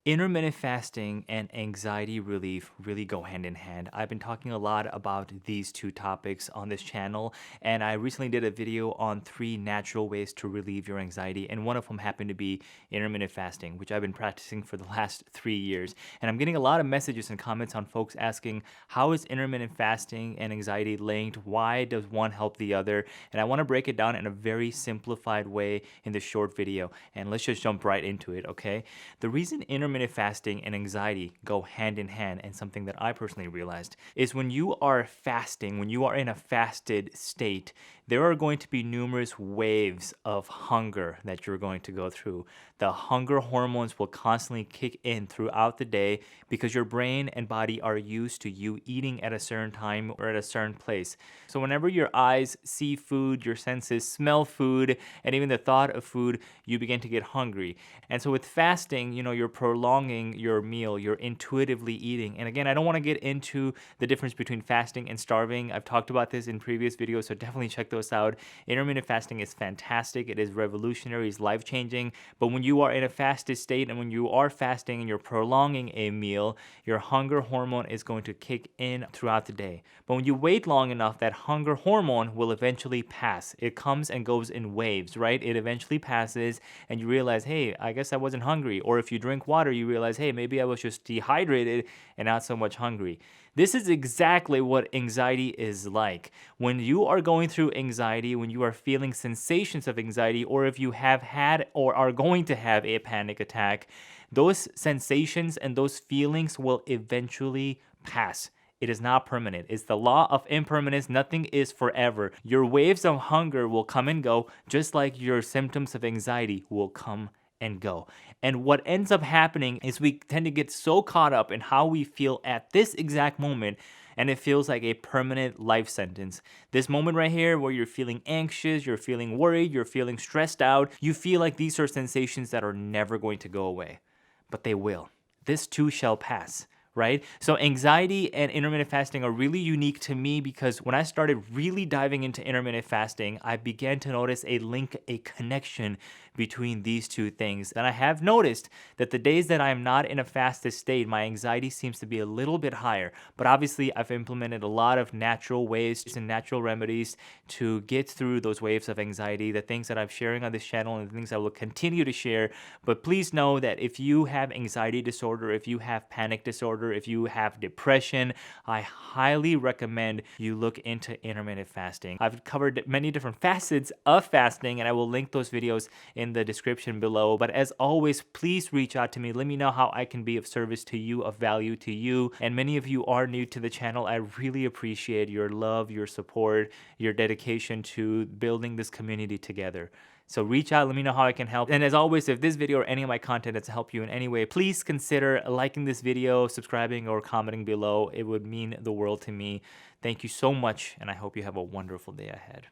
Intermittent fasting and anxiety relief really go hand in hand. I've been talking a lot about these two topics on this channel, and I recently did a video on 3 natural ways to relieve your anxiety, and one of them happened to be intermittent fasting, which I've been practicing for the last 3 years. And I'm getting a lot of messages and comments on folks asking, how is intermittent fasting and anxiety linked? Why does one help the other? And I want to break it down in a very simplified way in this short video, and let's just jump right into it, okay? The reason intermittent fasting and anxiety go hand in hand, and something that I personally realized, is when you are fasting, when you are in a fasted state, there are going to be numerous waves of hunger that you're going to go through. The hunger hormones will constantly kick in throughout the day because your brain and body are used to you eating at a certain time or at a certain place. So whenever your eyes see food, your senses smell food, and even the thought of food, you begin to get hungry. And so with fasting, you're prolonging your meal, you're intuitively eating. And again, I don't want to get into the difference between fasting and starving. I've talked about this in previous videos, so definitely check those out. Intermittent fasting is fantastic. It is revolutionary, it's life-changing. But when you are in a fasted state and when you are fasting and you're prolonging a meal, your hunger hormone is going to kick in throughout the day. But when you wait long enough, that hunger hormone will eventually pass. It comes and goes in waves, right? It eventually passes and you realize, hey, I guess I wasn't hungry. Or if you drink water, you realize, hey, maybe I was just dehydrated and not so much hungry. This is exactly what anxiety is like. When you are going through anxiety, when you are feeling sensations of anxiety, or if you have had or are going to have a panic attack, those sensations and those feelings will eventually pass. It is not permanent. It's the law of impermanence. Nothing is forever. Your waves of hunger will come and go, just like your symptoms of anxiety will come and go. And what ends up happening is we tend to get so caught up in how we feel at this exact moment, and it feels like a permanent life sentence. This moment right here where you're feeling anxious, you're feeling worried, you're feeling stressed out, you feel like these are sensations that are never going to go away. But they will. This too shall pass. Right? So anxiety and intermittent fasting are really unique to me because when I started really diving into intermittent fasting, I began to notice a link, a connection between these two things. And I have noticed that the days that I'm not in a fasted state, my anxiety seems to be a little bit higher. But obviously, I've implemented a lot of natural ways and natural remedies to get through those waves of anxiety, the things that I'm sharing on this channel and the things I will continue to share. But please know that if you have anxiety disorder, if you have panic disorder, if you have depression, I highly recommend you look into intermittent fasting. I've covered many different facets of fasting, and I will link those videos in the description below. But as always, please reach out to me. Let me know how I can be of service to you, of value to you. And many of you are new to the channel. I really appreciate your love, your support, your dedication to building this community together. So reach out, let me know how I can help. And as always, if this video or any of my content has helped you in any way, please consider liking this video, subscribing, or commenting below. It would mean the world to me. Thank you so much, and I hope you have a wonderful day ahead.